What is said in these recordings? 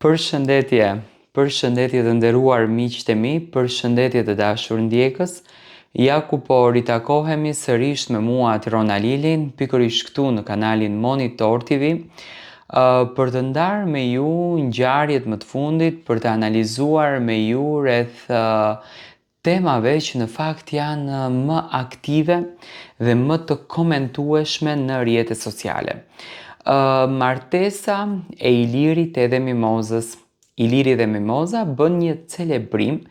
Përshëndetje, përshëndetje të nderuar miqtë e mi, përshëndetje të dashur ndjekës. Ja ku po ritakohemi sërish me mua Tirona Lilin, pikërisht këtu në kanalin Monitor TV, për të ndarë me ju ngjarjet më të fundit, për të analizuar me ju rreth temave që në fakt janë më aktive dhe më të komentueshme në rrjetet sociale. Martesa e Ilirit edhe Mimozës. Iliri dhe Mimoza bën një celebrim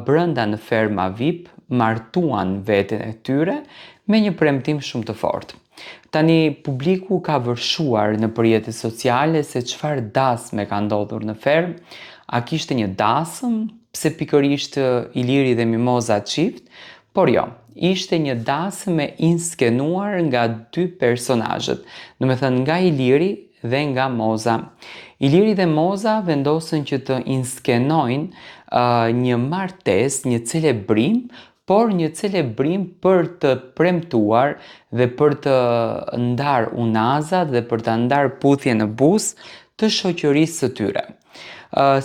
brenda në ferma VIP, martuan veten e tyre me një premtim shumë të fortë. Tani publiku ka vërshuar në rrjetet sociale se çfarë dasme ka ndodhur në fermë, a kishte një dasëm, pse pikërisht Iliri dhe Mimoza çift, por jo. Ishte një dasëm e inskenuar nga dy personazhet, do të thënë nga Iliri dhe nga Moza. Iliri dhe Moza vendosën që të inskenojnë një martesë, një celebrim, por një celebrim për të premtuar dhe për të ndarë unazat dhe për të ndarë puthje në buzë të shoqërisë së tyre.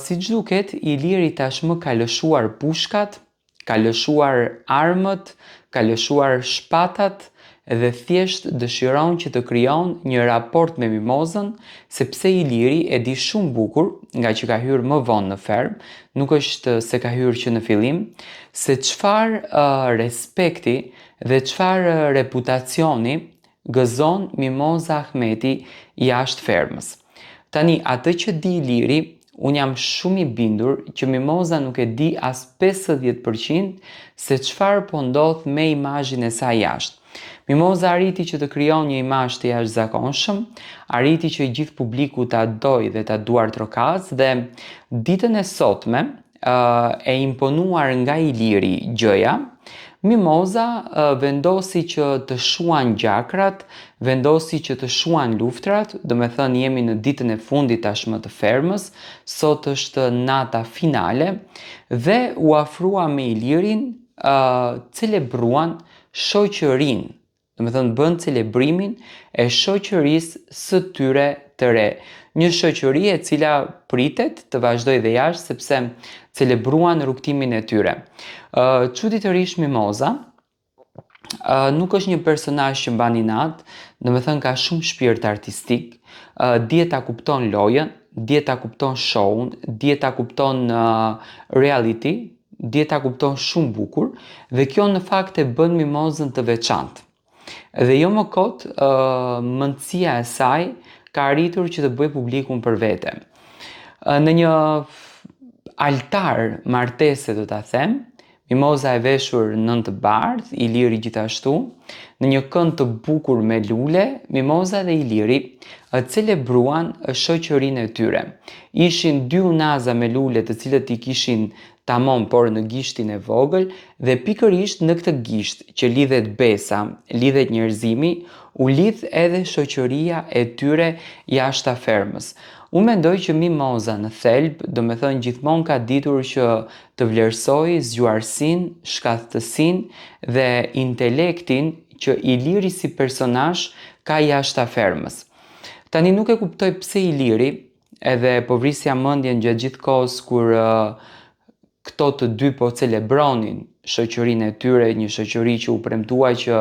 Siç duket, Iliri tashmë ka lëshuar pushkat, ka lëshuar armët, ka lëshuar shpatat dhe thjesht dëshiron që të krijon një raport me Mimozën, sepse Iliri e di shumë bukur, nga që ka hyrë më vonë në fermë, nuk është se ka hyrë që në fillim, se çfarë respekti dhe çfarë reputacioni gëzon Mimoza Ahmeti jashtë fermës. Tani, atë që di Iliri, unë jam shumë i bindur që Mimoza nuk e di as 50% se çfarë po ndodh me imazhin e saj jashtë. Mimoza arriti që të krijon një imazh të jashtëzakonshëm, arriti që i gjithë publiku ta dojë dhe ta duar trokaz dhe ditën e sotme, e imponuar nga Iliri gjëja, Mimoza vendosi që të shuan gjakrat, vendosi që të shuan luftrat, do me thënë jemi në ditën e fundit tashmë të fermës, sot është nata finale, dhe u afrua me Ilirin, celebruan shoqërinë, do me thënë bën celebrimin e shoqërisë së tyre të re. Një shoqëri e cila pritet të vazhdojë dhe jashtë sepse celebruan rrugtimin e tyre. Çuditërisht Mimoza nuk është një personazh që mban inat, do me thënë ka shumë shpirt artistik, dihet ta kupton lojën, dihet ta kupton show-un, dihet ta kupton reality, dihet ta kupton shumë bukur dhe kjo në fakt e bën Mimozën të veçantë. Dhe jo më kot, mendësia e saj ka arritur që të bëjë publikun për vete. Në një altar martese, do ta them, Mimoza e veshur nën të bardhë, Iliri gjithashtu, në një kënd të bukur me lule, Mimoza dhe Iliri celebruan shoqërinë e tyre. Ishin dy unaza me lule të cilët i kishin tamam por në gishtin e vogël dhe pikërisht në këtë gisht që lidhet besa, lidhet njerëzimi, u lidh edhe shoqëria e tyre jashtë fermës. Unë mendoj që Mimoza në thelb, do me thënë gjithmonë ka ditur që të vlerësoj zgjuarsinë, shkathtësinë dhe intelektin që Iliri si personazh ka jashtë fermës. Tani nuk e kuptoj pse Iliri, edhe po vrisja mendjen gjatë gjithë kohës kur këto të dy po celebronin shoqërinë e tyre, një shoqëri që u premtua që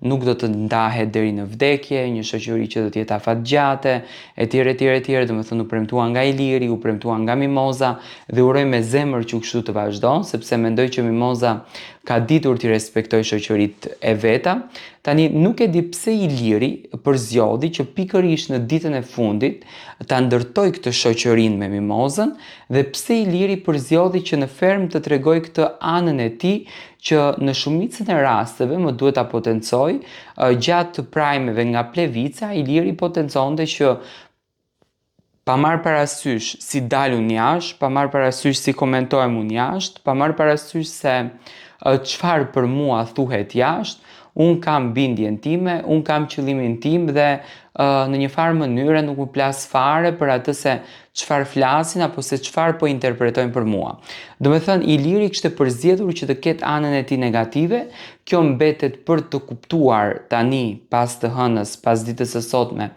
nuk do të ndahet deri në vdekje, një shoqëri që do të jetë afatgjate, etj, do të thënë u premtua nga Iliri, u premtua nga Mimoza dhe uroj me zemër që kështu të vazhdon, sepse mendoj që Mimoza ka ditur të respektoj shoqëritë e veta. Tani nuk e di pse Iliri përzjodhi që pikërisht në ditën e fundit ta ndërtoj këtë shoqërinë me Mimozën dhe pse Iliri përzjodhi që në fermë të tregoj këtë anën e tij që në shumicën e rasteve më duhet ta potencoj, gjatë prajmeve nga Plevica, Iliri potenconte që pa marrë parasysh si dalun jashtë, pa marrë parasysh si komentojmë unë jashtë, pa marrë parasysh se çfarë për mua thuhet jashtë, unë kam bindjen time, unë kam qëllimin tim dhe në një farë mënyre nuk u plas fare për atë se çfarë flasin apo se çfarë po interpretojnë për mua. Do me thënë, Iliri kishte përzgjedhur që të ketë anën e tij negative, kjo mbetet për të kuptuar tani pas të hënës, pas ditës së sotme.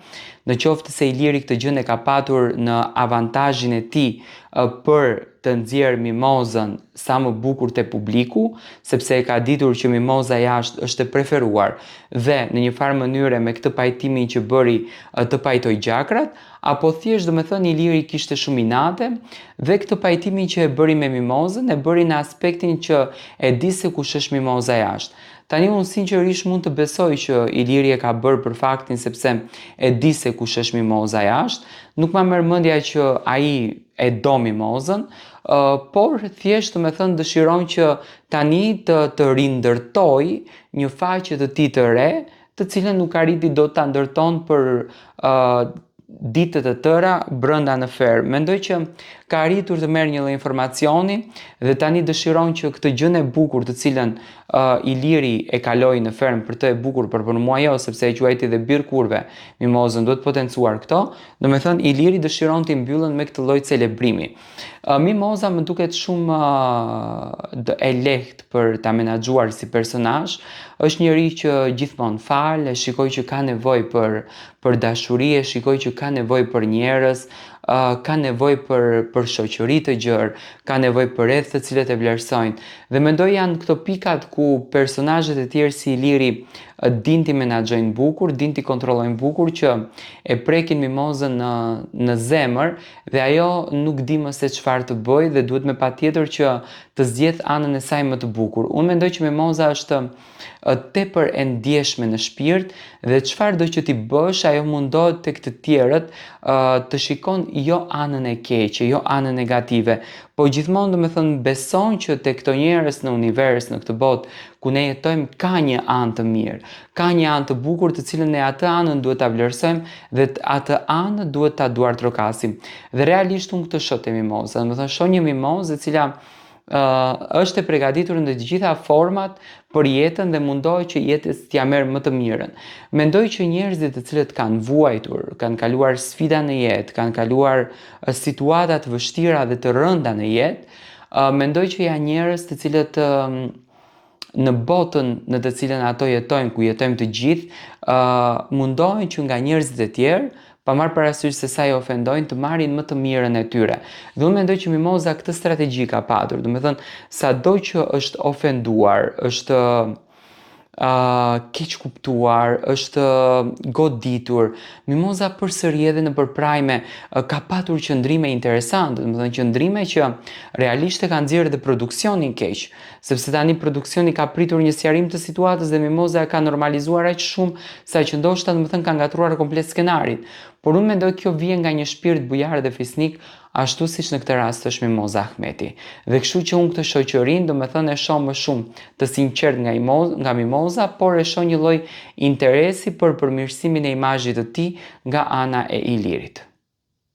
Në qoftë se Iliri këtë gjë e ka patur në avantazhin e tij për të nxjerrë mimozën sa më bukur te publiku, sepse e ka ditur që mimoza jashtë është e preferuar dhe në një farë mënyre me këtë pajtimin që bëri të pajtoj gjakrat, apo thjesht do me thënë Iliri kishte shumë inate dhe këtë pajtimin që e bëri me mimozën e bëri në aspektin që e di se kush është mimoza jashtë. Tani unë sinqerisht mund të besoj që Iliri e ka bërë për faktin sepse e di se kush është mimoza jashtë, nuk ma merr mendja që ai e do mimozën, por thjesht me thënë dëshiron që tani të rindërtoj një faqe të tij të re, të cilën nuk arriti dot ta ndërton për ditët e tëra brenda në fermë. Mendoj që ka arritur të merr një lloj informacioni dhe tani dëshiron që këtë gjën e bukur të cilën Iliri e kaloi në fermë për të e bukur, për mua jo, sepse e quajti dhe birr kurve, mimozën duhet potencuar këto, do me thënë Iliri dëshiron të mbyllën me këtë lloj celebrimi. Mimoza më duket shumë e lehtë për ta menaxhuar si personazh, është njëri që gjithmonë fal, e shikoj që ka nevojë për dashuri, e shikoj që ka nevojë për njerëz, ka nevojë për shoqëri të gjerë, ka nevojë për rreth të cilët e vlerësojnë. Dhe mendoj janë këto pikat ku personazhet e tjerë si Iliri din t'i menaxhojnë bukur, din t'i kontrollojnë bukur, që e prekin mimozën në zemër dhe ajo nuk di më se çfarë të bëjë dhe duhet me patjetër që të zgjedh anën e saj më të bukur. Unë mendoj që mimoza është tepër e ndjeshme në shpirt dhe çfarëdo që ti bësh, ajo mundohet tek të tjerët të shikon jo anën e keqe, jo anën negative, po gjithmonë do me thënë beson që tek këto njerëz në univers, në këtë botë ku ne jetojmë, ka një anë të mirë, ka një anë të bukur të cilën ne atë anën duhet ta vlerësojmë dhe atë anë duhet ta duartrokasim. Dhe realisht unë këtë shoh te mimoza, do me thënë shoh një mimozë e cila është e përgatitur në të gjitha format për jetën dhe mundohet që jetës t'ia merr më të mirën. Mendoj që njerëzit të cilët kanë vuajtur, kanë kaluar sfida në jetë, kanë kaluar situata të vështira dhe të rënda në jetë, mendoj që janë njerëz të cilët në botën në të cilën ato jetojnë, ku jetojmë të gjithë, mundohen që nga njerëzit e tjerë, pa marrë parasysh se sa i ofendojnë, të marrin më të mirën e tyre. Dhe unë mendoj që mimoza këtë strategji ka patur, do me thënë, sado që është ofenduar, është keq kuptuar, është goditur, mimoza përsëri edhe në përprajme ka patur qëndrime interesante, do me thënë qëndrime që realisht e kanë nxjerrë dhe produksionin keq, sepse tani produksioni ka pritur një sqarim të situatës dhe mimoza e ka normalizuar aq shumë sa që ndoshta do me thënë ka ngatruar komplet skenarin. Por unë mendoj kjo vjen nga një shpirt bujar dhe fisnik, ashtu siç në këtë rast është Mimoza Ahmeti. Dhe kështu që unë këtë shoqërinë do me thënë e shoh më shumë të sinqert nga Mimoza, por e shoh një lloj interesi për përmirësimin e imazhit të tij nga ana e Ilirit.